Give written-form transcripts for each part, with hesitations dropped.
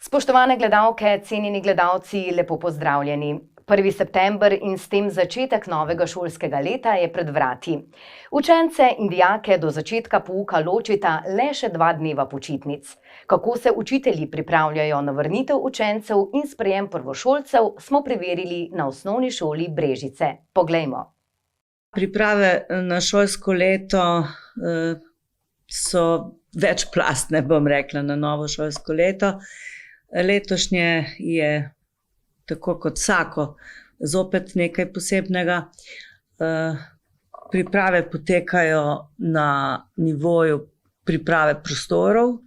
Spoštovane gledalke, cenjeni gledalci, lepo pozdravljeni. 1. september in s tem začetek novega šolskega leta je pred vrati. Učence in dijake do začetka pouka ločita le še 2 dneva počitnic. Kako se učitelji pripravljajo na vrnitev učencev in sprejem prvošolcev, smo preverili na osnovni šoli Brežice. Poglejmo. Priprave na šolsko leto so večplastne, bom rekla, na novo šolsko leto. Letošnje je, tako kot vsako, zopet nekaj posebnega. Priprave potekajo na nivoju priprave prostorov,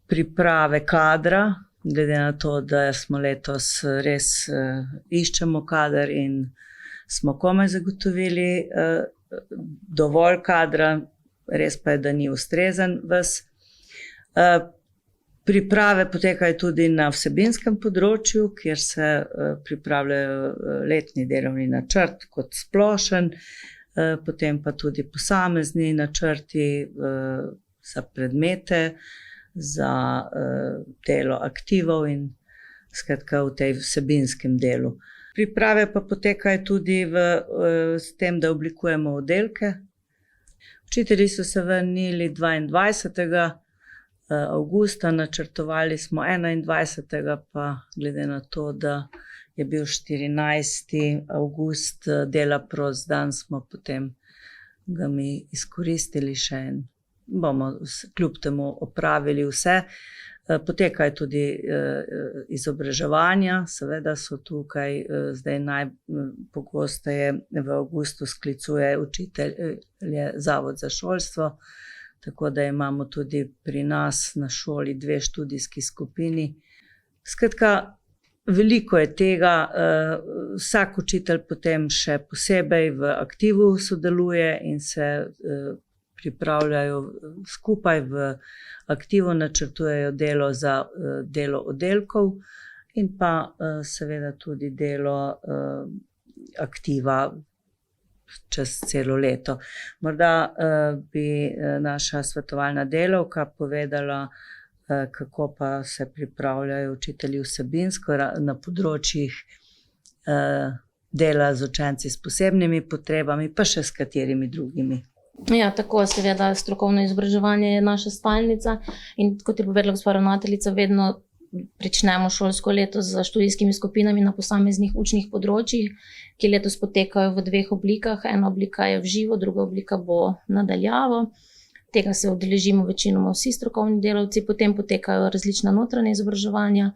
priprave kadra, glede na to, da smo letos res iščemo kader in smo komaj zagotovili dovolj kadra, res pa je, da ni ustrezen ves. Priprave potekajo tudi na vsebinskem področju, kjer se pripravljajo letni delovni načrt kot splošen, potem pa tudi posamezni načrti za predmete, za delo aktivov in skratka v tej vsebinskem delu. Priprave pa potekajo tudi s tem, da oblikujemo oddelke. Učitelji so se vrnili 22. avgusta, načrtovali smo 21. pa glede na to, da je bil 14. avgust dela prost dan, smo potem ga mi izkoristili še in bomo kljub temu opravili vse. Potekajo tudi izobraževanja, seveda so tukaj zdaj najpogosteje v avgustu sklicuje učitelje Zavod za šolstvo, tako da imamo tudi pri nas na šoli 2 študijski skupini. Skratka, veliko je tega, vsak učitelj potem še posebej v aktivu sodeluje in se pripravljajo skupaj v aktivu, načrtujejo delo za delo oddelkov in pa seveda tudi delo aktiva čez celo leto. Morda bi naša svetovalna delavka povedala, kako pa se pripravljajo učitelji vsebinsko na področjih dela z učenci s posebnimi potrebami, pa še s katerimi drugimi. Ja, tako, seveda, strokovno izobraževanje je naša stalnica in kot je povedala gospa ravnateljica, vedno pričnemo šolsko leto z študijskimi skupinami na posameznih učnih področjih, ki letos potekajo v 2 oblikah. Ena oblika je v živo, druga oblika bo na daljavo. Tega se udeležimo večinoma vsi strokovni delavci, potem potekajo različna notranja izobraževanja.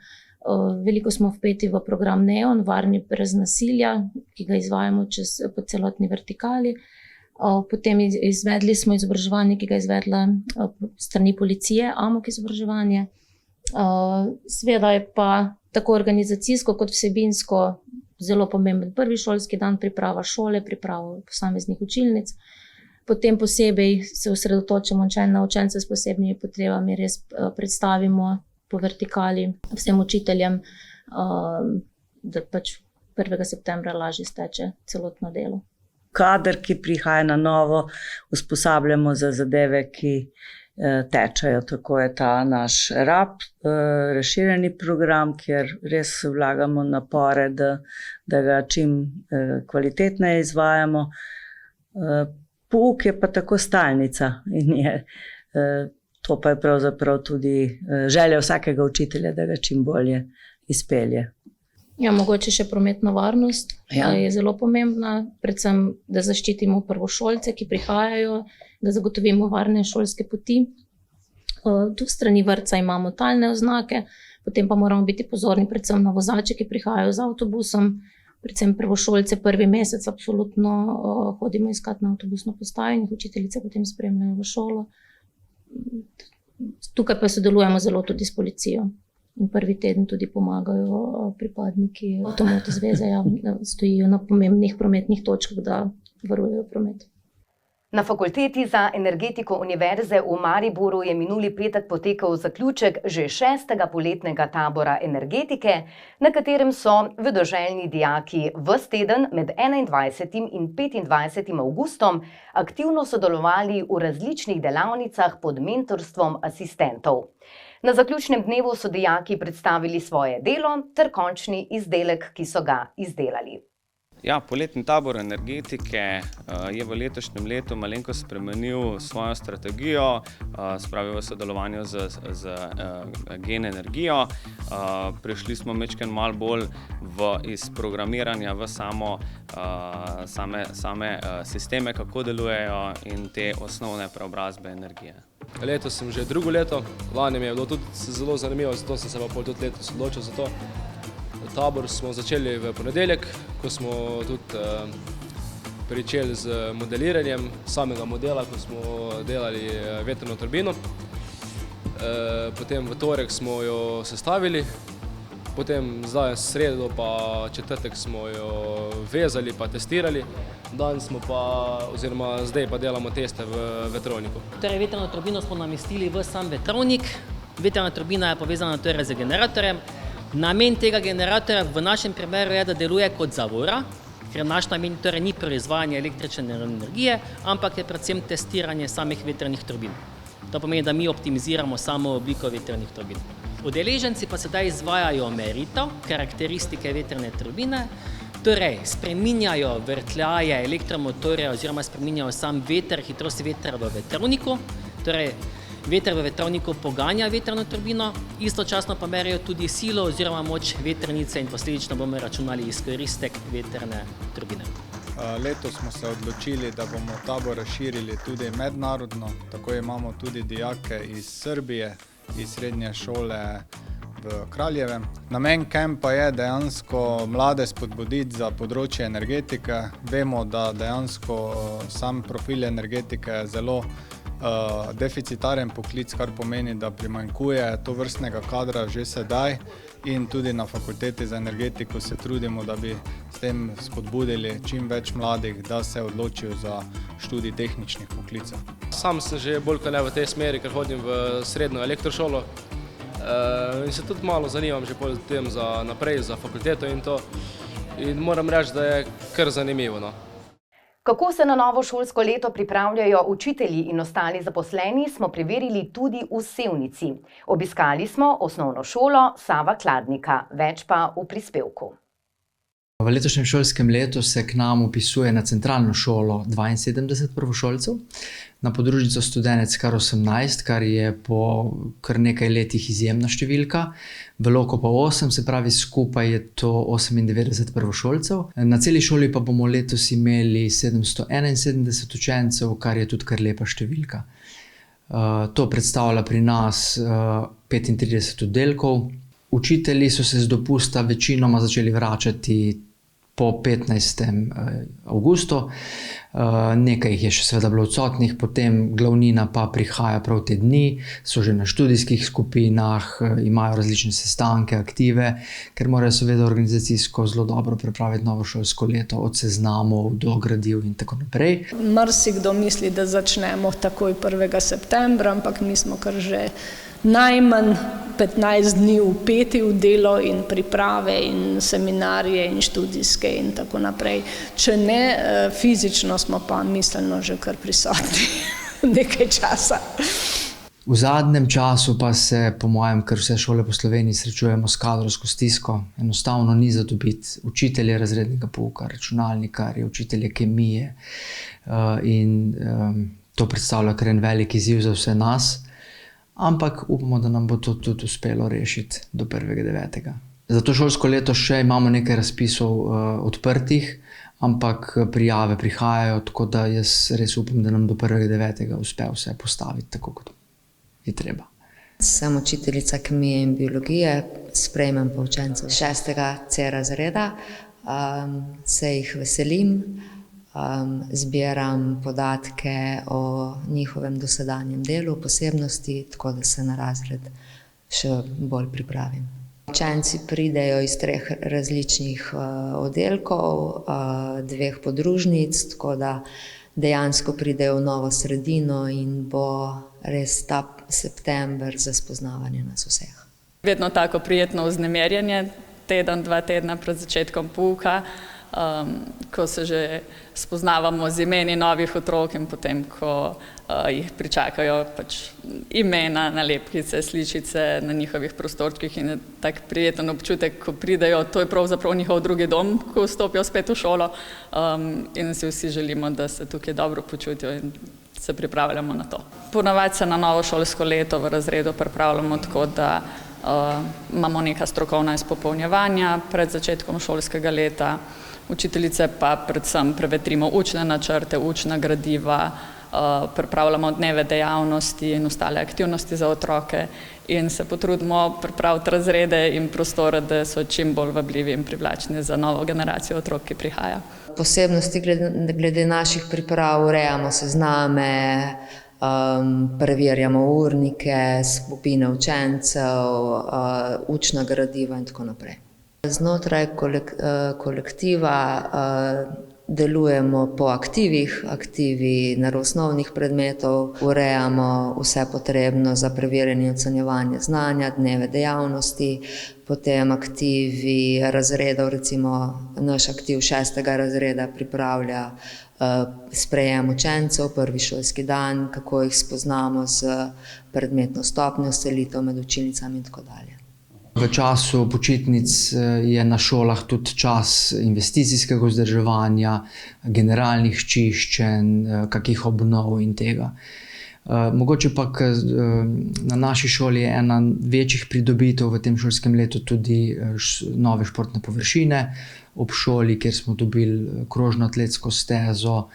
Veliko smo vpeti v program Neon, Varni brez nasilja, ki ga izvajamo po celotni vertikali. Potem izvedli smo izobraževanje, ki ga izvedla strani policije, AMOK izobraževanje. Seveda je pa tako organizacijsko kot vsebinsko zelo pomemben prvi šolski dan, priprava šole, priprava posameznih učilnic. Potem posebej se osredotočamo na učence s posebnimi potrebami, res predstavimo po vertikali vsem učiteljem, da pač 1. septembra lažje steče celotno delo. Kader, ki prihaja na novo, usposabljamo za zadeve, ki tečejo. Tako je ta naš RAP, razširjeni program, kjer res vlagamo napore, da ga čim kvalitetneje izvajamo. Pouk je pa tako stalnica in to pa je pravzaprav tudi želja vsakega učitelja, da ga čim bolje izpelje. Ja, mogoče še prometna varnost je zelo pomembna, predvsem, da zaščitimo prvošolce, ki prihajajo, da zagotovimo varne šolske poti. Tu strani vrtca imamo talne oznake, potem pa moramo biti pozorni predvsem na vozače, ki prihajajo z avtobusom, predvsem prvošolce 1. mesec absolutno hodimo iskat na avtobusno postajo in jih učiteljice potem spremljajo v šolo. Tukaj pa sodelujemo zelo tudi s policijo. In prvi teden tudi pomagajo pripadniki Avtomoto zveze, stojijo na pomembnih prometnih točkah, da varujejo promet. Na Fakulteti za energetiko Univerze v Mariboru je minuli petek potekal zaključek že 6. poletnega tabora energetike, na katerem so vedoželjni dijaki ves teden med 21. in 25. avgustom aktivno sodelovali v različnih delavnicah pod mentorstvom asistentov. Na zaključnem dnevu so dijaki predstavili svoje delo ter končni izdelek, ki so ga izdelali. Ja, poletni tabor energetike je v letošnjem letu malenkost spremenil svojo strategijo, spravi v sodelovanju z Gen energijo. Prišli smo majčkeno malo bolj iz programiranja v same sisteme, kako delujejo in te osnovne preobrazbe energije. Letos sem že drugo leto, lani mi je bilo tudi zelo zanimivo, zato sem se pa pol tudi letos odločil za to. Tabor smo začeli v ponedeljek, ko smo tudi pričeli z modeliranjem samega modela, ko smo delali vetrno turbino. Potem v torek smo jo sestavili, potem zdaj sredo pa četrtek smo jo vezali pa testirali. Danes smo pa, oziroma zdaj pa delamo teste v vetrovniku. Torej, vetrno turbino smo namestili v sam vetrovnik. Vetrna turbina je povezana torej z generatorjem. Namen tega generatorja v našem primeru je, da deluje kot zavora, ker naš namen torej ni proizvajanje električne energije, ampak je predvsem testiranje samih vetrnih turbin. To pomeni, da mi optimiziramo samo obliko vetrnih turbin. Udeleženci pa sedaj izvajajo meritev, karakteristike vetrne turbine, torej spreminjajo vrtljaje elektromotorja oziroma spreminjajo sam veter, hitrost vetra v vetrovniku, torej veter v vetrovniku poganja vetrno turbino, istočasno pa merijo tudi silo oziroma moč vetrnice in posledično bomo računali izkoristek vetrne turbine. Letos smo se odločili, da bomo tabor razširili tudi mednarodno, tako imamo tudi dijake iz Srbije, iz srednje šole v Kraljevem. Namen kampa je dejansko mlade spodbuditi za področje energetike. Vemo, da dejansko sam profil energetike je zelo deficitaren poklic, kar pomeni, da primanjkuje tovrstnega kadra že sedaj in tudi na fakulteti za energetiko se trudimo, da bi s tem spodbudili čim več mladih, da se odločijo za študij tehničnih poklicev. Sam sem že bolj kot ne v tej smeri, ker hodim v srednjo elektrošolo in se tudi malo zanimam že pol tem za naprej, za fakulteto in to. In moram reči, da je kar zanimivo, no. Kako se na novo šolsko leto pripravljajo učitelji in ostali zaposleni, smo preverili tudi v Sevnici. Obiskali smo osnovno šolo Sava Kladnika, več pa v prispevku. V letošnjem šolskem letu se k nam upisuje na centralno šolo 72 prvošolcev, na podružnico Studenec kar 18, kar je po kar nekaj letih izjemna številka, v Loko pa 8, se pravi skupaj je to 98 prvošolcev. Na celi šoli pa bomo letos imeli 771 učencev, kar je tudi kar lepa številka. To predstavlja pri nas 35 oddelkov. Učitelji so se z dopusta večinoma začeli vračati po 15. avgustu. Nekaj jih je še seveda bilo odsotnih, potem glavnina pa prihaja prav te dni, so že na študijskih skupinah, imajo različne sestanke, aktive, ker morajo seveda organizacijsko zelo dobro pripraviti novo šolsko leto, od seznamov do gradiv in tako naprej. Marsikdo misli, da začnemo takoj 1. septembra, ampak mi smo kar že najmanj 15 dni vpeti v delo in priprave in seminarije in študijske in tako naprej. Če ne, fizično smo pa miselno že kar prisotni nekaj časa. V zadnjem času pa se, po mojem, kar vse šole po Sloveniji srečujemo s kadrovsko stisko. Enostavno ni za dobiti učitelje razrednega pouka, računalnikarje, učitelje kemije in to predstavlja kar en velik izziv za vse nas. Ampak upamo, da nam bo to tudi uspelo rešiti do 1.9. Za to šolsko leto še imamo nekaj razpisov odprtih, ampak prijave prihajajo, tako da jaz res upam, da nam do 1.9. uspe vse postaviti tako, kot je treba. Sem učiteljica kemije in biologije, sprejmem pa učencev 6. C razreda, se jih veselim. Zbiram podatke o njihovem dosedanjem delu, posebnosti, tako da se na razred še bolj pripravim. Učenci pridejo iz 3 različnih oddelkov, 2 podružnic, tako da dejansko pridejo v novo sredino in bo res ta september za spoznavanje nas vseh. Vedno tako prijetno vznemirjenje, teden, 2 tedna pred začetkom pouka. ko se že spoznavamo z imeni novih otrok in potem, ko jih pričakajo pač imena, nalepkice, sličice na njihovih prostorčkih in je tak prijeten občutek, ko pridejo, to je pravzaprav njihov drugi dom, ko vstopijo spet v šolo in si vsi želimo, da se tukaj dobro počutijo in se pripravljamo na to. Ponavadi se na novo šolsko leto v razredu pripravljamo tako, da imamo neka strokovna izpopolnjevanja pred začetkom šolskega leta, učiteljice pa predvsem prevetrimo učne načrte, učna gradiva, pripravljamo dneve dejavnosti in ostale aktivnosti za otroke in se potrudimo pripraviti razrede in prostore, da so čim bolj vabljivi in privlačni za novo generacijo otrok, ki prihaja. Posebnosti glede naših priprav urejamo sezname, preverjamo urnike, skupine učencev, učna gradiva in tako naprej. Znotraj kolektiva delujemo po aktivih, aktivi naravoslovnih predmetov, urejamo vse potrebno za preverjanje in ocenjevanje znanja, dneve dejavnosti, potem aktivi razredov, recimo naš aktiv 6. razreda pripravlja sprejem učencev, prvi šolski dan, kako jih spoznamo z predmetno stopnjo, selitev med učilnicami in tako dalje. V času počitnic je na šolah tudi čas investicijskega vzdrževanja, generalnih čiščenj, kakih obnov in tega. Mogoče pa na naši šoli je ena večjih pridobitev v tem šolskem letu tudi nove športne površine ob šoli, kjer smo dobili krožno atletsko stezo,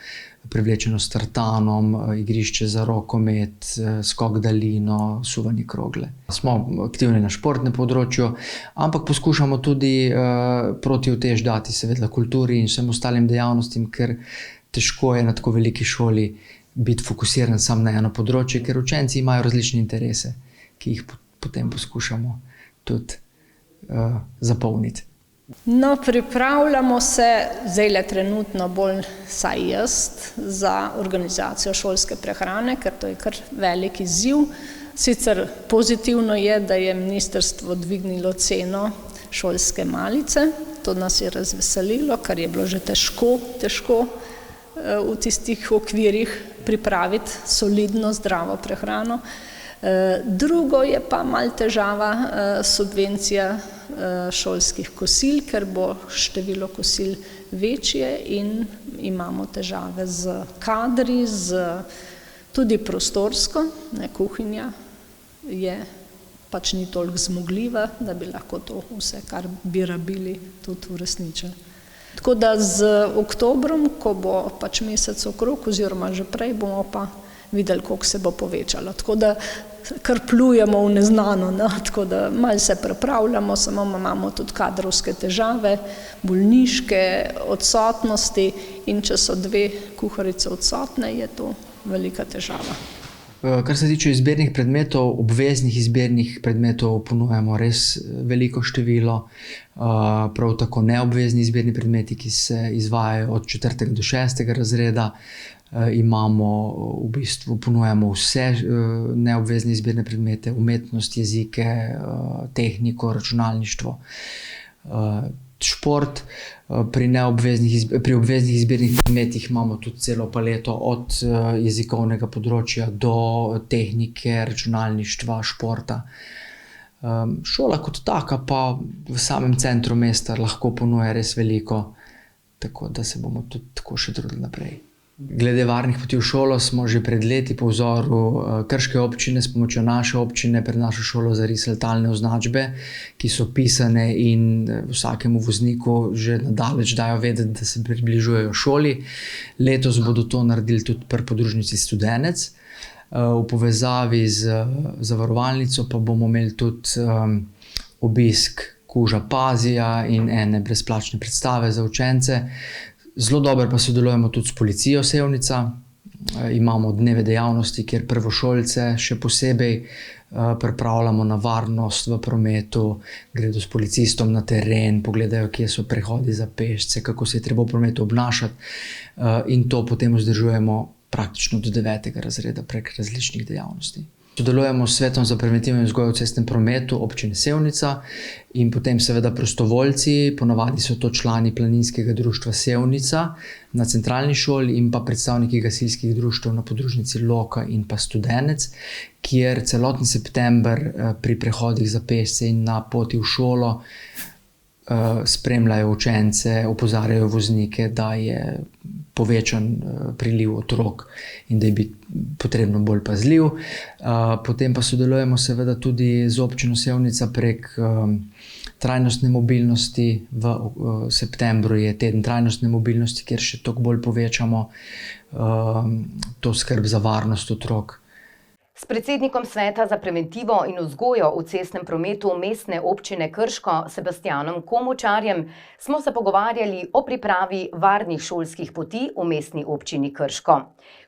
privlečeno s tartanom, igrišče za rokomet, skok daljino, suvanje krogle. Smo aktivni na športnem področju, ampak poskušamo tudi protiutež dati seveda kulturi in vsem ostalim dejavnostim, ker težko je na tako veliki šoli biti fokusiran samo na eno področje, ker učenci imajo različne interese, ki jih potem poskušamo tudi zapolniti. No, pripravljamo se, zdajle trenutno bolj saj jaz, za organizacijo šolske prehrane, ker to je kar velik izziv. Sicer pozitivno je, da je ministrstvo dvignilo ceno šolske malice, to nas je razveselilo, kar je bilo že težko v tistih okvirih pripraviti solidno, zdravo prehrano. Drugo je pa malo težava subvencija šolskih kosil, ker bo število kosil večje in imamo težave z kadri, tudi prostorsko, kuhinja pač ni toliko zmogljiva, da bi lahko to vse, kar bi rabili, tudi uresničili. Tako da z oktobrom, ko bo pač mesec okrog, oziroma že prej, bomo pa videli, koliko se bo povečalo. Tako da kar plujemo v neznano, tako da malo se pripravljamo, samo imamo tudi kadrovske težave, bolniške odsotnosti in če so 2 kuharice odsotne, je to velika težava. Kar se tiče izbirnih predmetov, obveznih izbirnih predmetov ponujamo res veliko število, prav tako neobvezni izbirni predmeti, ki se izvajajo od 4. do 6. razreda. Ponujamo vse neobvezne izbirne predmete, umetnost, jezike, tehniko, računalništvo, šport. Pri obveznih izbirnih predmetih imamo tudi celo paleto od jezikovnega področja do tehnike, računalništva, športa. Šola kot taka pa v samem centru mesta lahko ponuja res veliko, tako da se bomo tudi tako še trudili naprej. Glede varnih poti v šolo smo že pred leti po vzoru krške občine s pomočjo naše občine pred našo šolo zarisali talne označbe, ki so pisane in vsakemu vozniku že nadaleč dajo vedeti, da se približujejo šoli. Letos bodo to naredili tudi pri podružnici Studenec. V povezavi z zavarovalnico pa bomo imeli tudi obisk Kuža Pazija in ene brezplačne predstave za učence. Zelo dobro pa sodelujemo tudi s policijo Sevnica. Imamo dneve dejavnosti, kjer prvošolce še posebej pripravljamo na varnost v prometu, gredo s policistom na teren, pogledajo, kje so prehodi za pešce, kako se je treba v prometu obnašati in to potem vzdržujemo praktično do 9. razreda prek različnih dejavnosti. Sodelujemo s Svetom za preventivo in vzgojo v cestnem prometu občine Sevnica in potem seveda prostovoljci, ponavadi so to člani planinskega društva Sevnica na centralni šoli in pa predstavniki gasilskih društev na podružnici Loka in pa Studenec, kjer celoten september pri prehodih za pešce in na poti v šolo spremljajo učence, opozarjajo voznike, da je povečan priliv otrok in da je biti potrebno bolj pazljiv. Potem pa sodelujemo seveda tudi z občino Sevnica prek trajnostne mobilnosti. V septembru je teden trajnostne mobilnosti, kjer še toliko bolj povečamo to skrb za varnost otrok. S predsednikom Sveta za preventivo in vzgojo v cestnem prometu mestne občine Krško, Sebastianom Komočarjem, smo se pogovarjali o pripravi varnih šolskih poti v mestni občini Krško.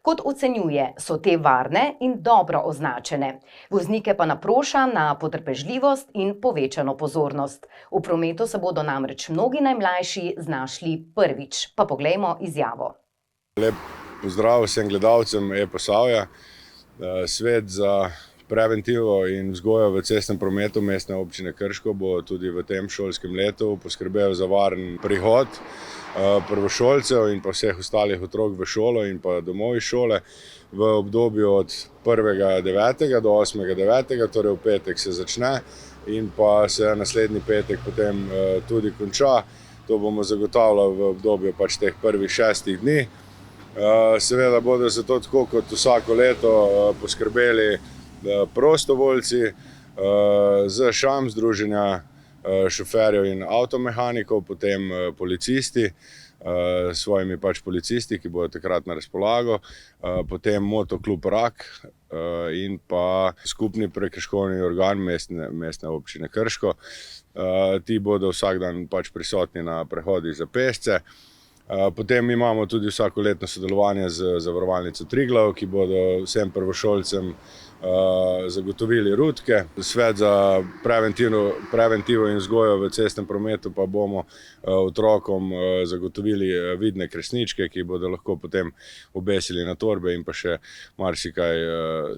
Kot ocenjuje, so te varne in dobro označene. Voznike pa naproša na potrpežljivost in povečano pozornost. V prometu se bodo namreč mnogi najmlajši znašli prvič. Pa poglejmo izjavo. Lep pozdrav vsem gledalcem e-Posavja. Svet za preventivo in vzgojo v cestnem prometu mestne občine Krško bo tudi v tem šolskem letu poskrbel za varen prihod prvošolcev in pa vseh ostalih otrok v šolo in pa domov iz šole v obdobju od 1.9. do 8.9., torej v petek se začne in pa se naslednji petek potem tudi konča. To bomo zagotavljali v obdobju pač teh prvih 6 dni. Seveda bodo za to tako kot vsako leto poskrbeli prostovoljci z ŠAM, Združenja šoferjev in avtomehanikov, potem policisti, svojimi pač policisti, ki bodo takrat na razpolago, potem motoklub Rak in pa skupni prekrškovni organ mestne občine Krško. Ti bodo vsak dan pač prisotni na prehodih za pešce. Potem imamo tudi vsakoletno sodelovanje z Zavarovalnico Triglav, ki bodo vsem prvošolcem zagotovili rutke. Svet za preventivo in vzgojo v cestnem prometu pa bomo otrokom zagotovili vidne kresničke, ki bodo lahko potem obesili na torbe in pa še marsikaj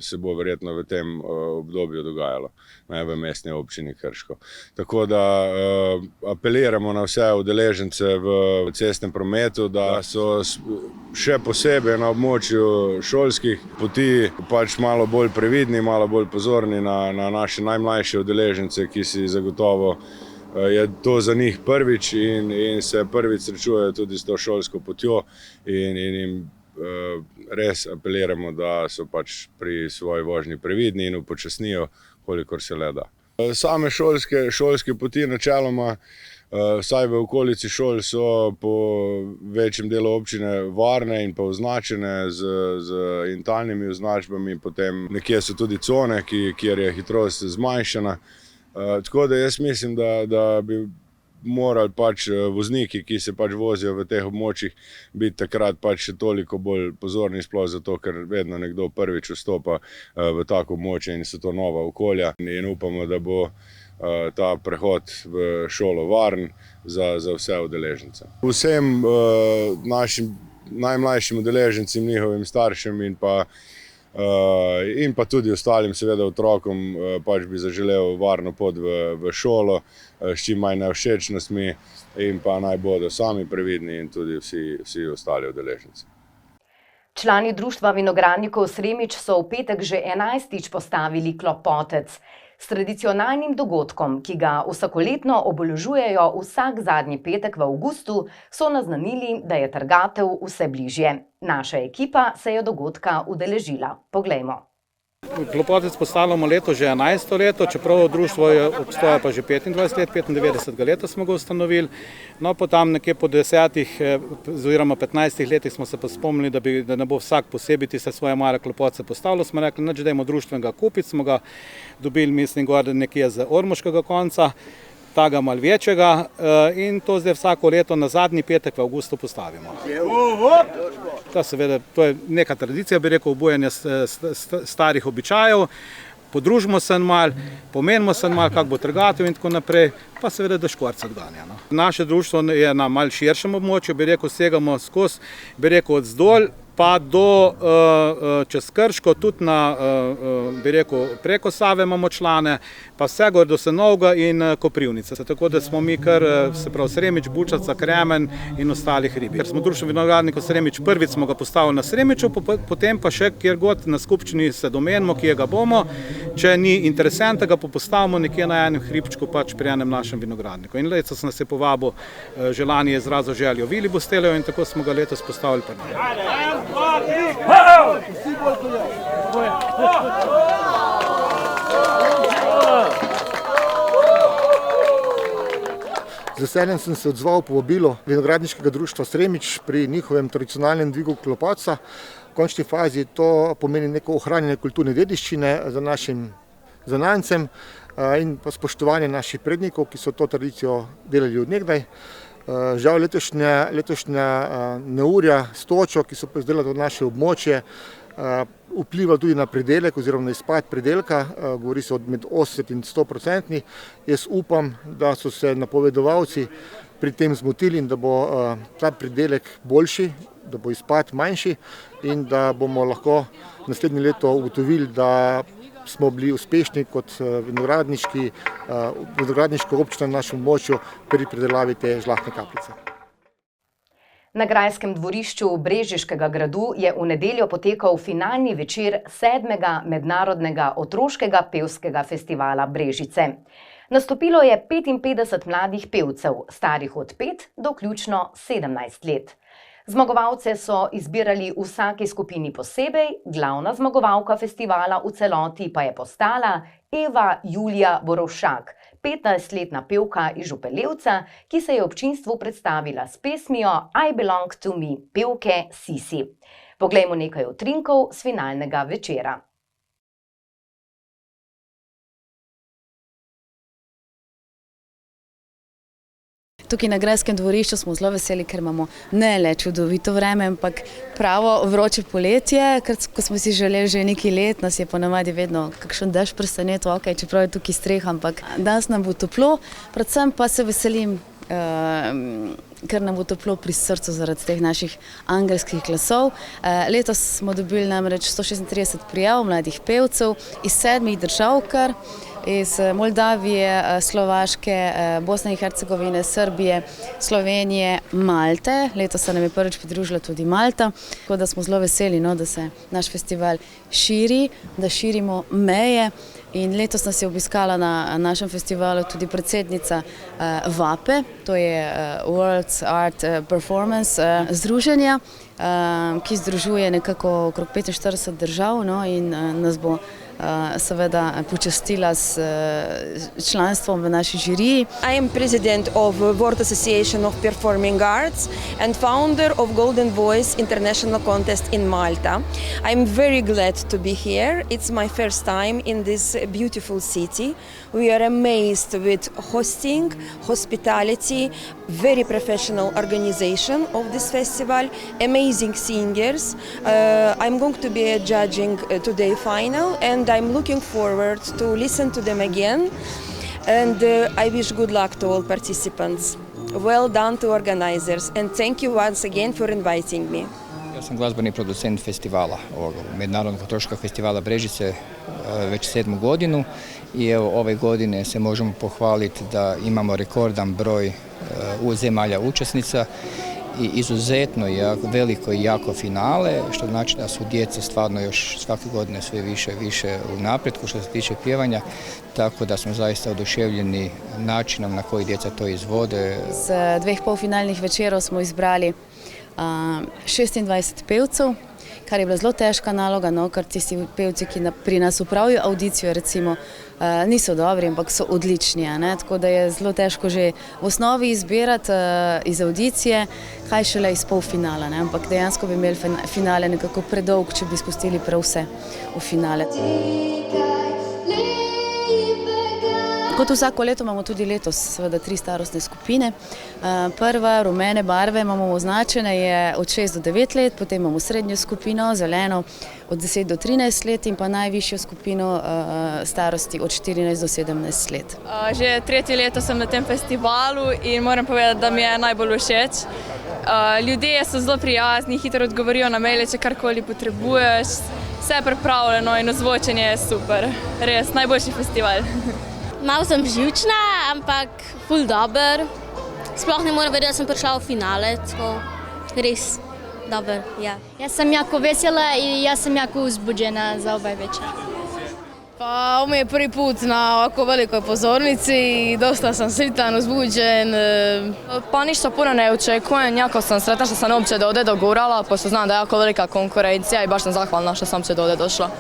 se bo verjetno v tem obdobju dogajalo v mestni občini Krško. Tako da apeliramo na vse udeležence v cestnem prometu, da so še posebej na območju šolskih poti pač malo bolj previdni, malo bolj pozorni na naše najmlajše udeležence, ki si zagotovo je to za njih prvič in se prvič srečujejo tudi s to šolsko potjo in jim res apeliramo, da so pač pri svoji vožnji previdni in upočasnijo, kolikor se le da. Same šolske poti načeloma, vsaj v okolici šol, so po večjem delu občine varne in pa označene z intalnimi označbami, potem nekje so tudi cone, kjer je hitrost zmanjšana. Tako da jaz mislim, da bi morali pač vozniki, ki se pač vozijo v teh območjih, biti takrat pač še toliko bolj pozorni, sploh zato, ker vedno nekdo prvič vstopa v tako območje in so to nova okolja in upamo, da bo ta prehod v šolo varen za vse udeležence. Vsem našim najmlajšim udeležencem, njihovim staršem in pa tudi ostalim seveda otrokom pač bi zaželel varno pot v šolo s čim manj nevšečnostmi in pa naj bodo sami previdni in tudi vsi ostali udeleženci. Člani društva vinogradnikov Sremič so v petek že 11. postavili klopotec. S tradicionalnim dogodkom, ki ga vsakoletno obeležujejo vsak zadnji petek v avgustu, so naznanili, da je trgatev vse bližje. Naša ekipa se je dogodka udeležila. Poglejmo. Klopotec postavljamo leto že 11. leto, čeprav društvo obstoja pa že 25 let, 95. leta smo ga ustanovili. No, potem nekje po 10 oziroma 15 letih smo se pa spomnili, da ne bo vsak posebej tiste svoje male klopotce postavljal. Smo rekli, nič dajmo društvenega kupiti, smo ga dobili, mislim, gor nekje z ormoškega konca, tega malo večjega in to zdaj vsako leto na zadnji petek v avgustu postavimo. To je neka tradicija, bi rekel, obujanja starih običajev. Podružimo se malo, pomenimo se malo, kako bo trgatev in tako naprej, pa seveda da škvarc odganja. Naše društvo je na malo širšem območju, bi rekel, segamo skozi, bi rekel, od zdolj pa do čez Krško, tudi na, bi rekel, preko Save imamo člane, pa vse gor do Senovga in Koprivnice. Tako da smo mi kar, se pravi, Sremič, Bučaca, Kremen in ostalih ribi. Ker smo Društvo vinogradnikov Sremič, prvič smo ga postavili na Sremiču, potem pa še kjer god na skupščini se domenimo, kje ga bomo. Če ni interesenta, ga postavimo nekje na enem hribčku, pač pri enem našem vinogradniku. In letos nas je povabil, že lani je izrazil željo Vili Bosteljo in tako smo ga letos postavili pri njemu. Z veseljem sem se odzval povabilo vinogradniškega društva Sremič pri njihovem tradicionalnem dvigu klopatca. V končni fazi to pomeni neko ohranjanje kulturne dediščine za našim zanancem in pa spoštovanje naših prednikov, ki so to tradicijo delali od nekdaj. Žal letošnja neurja s točo, ki so prizdela v naše območje, vpliva tudi na pridelek oziroma na izpad pridelka, govori se med 80 in 100%. Jaz upam, da so se napovedovalci pri tem zmotili in da bo ta pridelek boljši, da bo izpad manjši in da bomo lahko naslednje leto ugotovili, da smo bili uspešni kot vinogradniška občina na našem območju pri pridelavi te žlahtne kapljice. Na grajskem dvorišču Brežiškega gradu je v nedeljo potekal finalni večer 7. mednarodnega otroškega pevskega festivala Brežice. Nastopilo je 55 mladih pevcev, starih od 5 do vključno 17 let. Zmagovalce so izbirali v vsaki skupini posebej, glavna zmagovalka festivala v celoti pa je postala Eva Julija Borovšak, 15-letna pevka iz Župelevca, ki se je občinstvu predstavila s pesmijo I Belong to Me pevke Sisi. Poglejmo nekaj utrinkov s finalnega večera. Tukaj na grajskem dvorišču smo zelo veseli, ker imamo ne le čudovito vreme, ampak pravo vroče poletje, ko smo si želeli že nekaj let, nas je ponavadi vedno kakšen dež presenetil, ok, čeprav je tukaj streha, ampak danes nam bo toplo, predvsem pa se veselim, ker nam bo toplo pri srcu zaradi teh naših angelskih glasov. Letos smo dobili namreč 136 prijav mladih pevcev iz 7 držav kar, iz Moldavije, Slovaške, Bosne in Hercegovine, Srbije, Slovenije, Malte. Letos se nam je prvič pridružila tudi Malta, tako da smo zelo veseli, da se naš festival širi, da širimo meje. In letos nas je obiskala na našem festivalu tudi predsednica VAPE, to je World Art Performance združenja, ki združuje nekako okrog 45 držav in nas bo seveda počastila s članstvom v naši žiriji. I am president of World Association of Performing Arts and founder of Golden Voice International Contest in Malta. I am very glad to be here. It's my first time in this beautiful city. We are amazed with hosting, hospitality, very professional organization of this festival, amazing singers. I'm going to be judging today final and I'm looking forward to listen to them again, and I wish good luck to all participants. Well done to organizers and thank you once again for inviting me. Ja sam glazbeni producent festivala, Međunarodnog otroškog festivala Brežice već 7. godinu i evo ove godine se možemo pohvaliti da imamo rekordan broj zemalja učesnica i izuzetno veliko i jako finale, što znači da su djeca stvarno još svake godine sve više i više u napretku što se tiče pjevanja, tako da smo zaista oduševljeni načinom na koji djeca to izvode. Z 2 polfinalnih večerov smo izbrali 26 pevcev, kar je bila zelo težka naloga, ker tisti pevci, ki pri nas upravijo audicijo, recimo, niso dobri, ampak so odlični. Tako da je zelo težko že v osnovi izbirati iz audicije, kaj šele iz polfinala. Ampak dejansko bi imeli finale nekako predolg, če bi spustili prav vse v finale. Kot vsako leto imamo tudi letos seveda 3 starostne skupine. Prva, rumene barve, imamo označene, je od 6 do 9 let, potem imamo srednjo skupino, zeleno, od 10 do 13 let in pa najvišjo skupino starosti od 14 do 17 let. Že 3. leto sem na tem festivalu in moram povedati, da mi je najbolj všeč. Ljudje so zelo prijazni, hitro odgovorijo na maile, če karkoli potrebuješ. Vse je pripravljeno in ozvočenje je super. Res, najboljši festival. Malo sem živčna, ampak ful dober. Sploh ne moram verjeti, da sem prišla v finale, tako res dober, ja. Jaz sem jako vesela i ja sam jako uzbuđena za ovaj večer. Pa ovo mi je prvi put na ovako velikoj pozornici i dosta sam sretan, uzbuđen. Pa ništa puno ne očekujem, jako sam sretna što sam uopće do ovdje dogurala, pošto znam da je jako velika konkurencija i baš sam zahvalna što sam uopće do ovdje došla.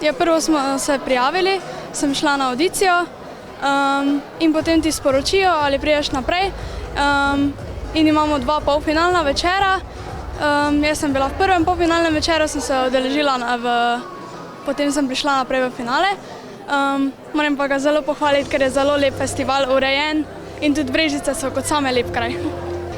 Ja, prvo smo se prijavili, sem šla na audicijo in potem ti sporočijo, ali priješ naprej. In imamo 2 polfinalna večera. Jaz sem bila v prvem polfinalnem večeru, sem se udeležila, potem sem prišla naprej v finale. Moram pa ga zelo pohvaliti, ker je zelo lep festival, urejen in tudi Brežice so kot same lep kraj.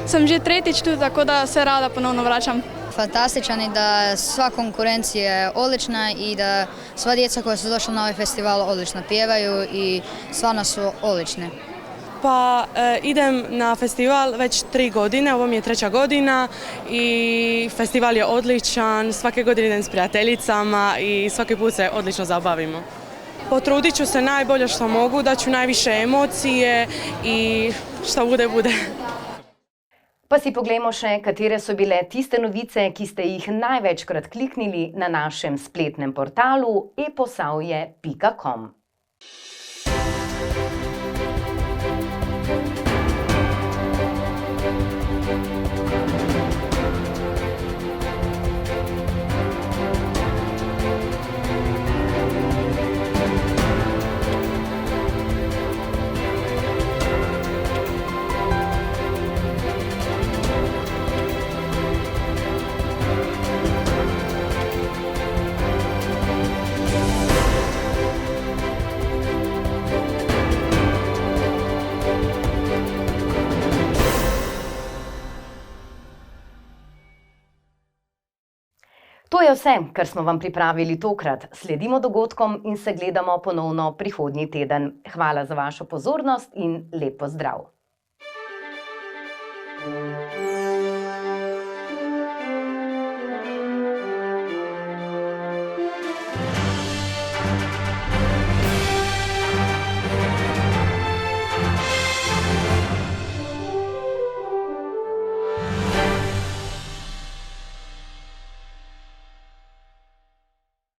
Sem že 3. tu, tako da se rada ponovno vraćam. Fantastičan i da sva konkurencija je odlična i da sva djeca koja su došla na ovaj festival odlično pjevaju i stvarno su odlične. Pa idem na festival već 3 godine, ovo mi je 3. godina i festival je odličan, svake godine idem s prijateljicama i svaki put se odlično zabavimo. Potrudit ću se najbolje što mogu, daću najviše emocije i što bude, bude. Pa si poglejmo še, katere so bile tiste novice, ki ste jih največkrat kliknili na našem spletnem portalu eposavje.com. To je vse, kar smo vam pripravili tokrat. Sledimo dogodkom in se gledamo ponovno prihodnji teden. Hvala za vašo pozornost in lep pozdrav.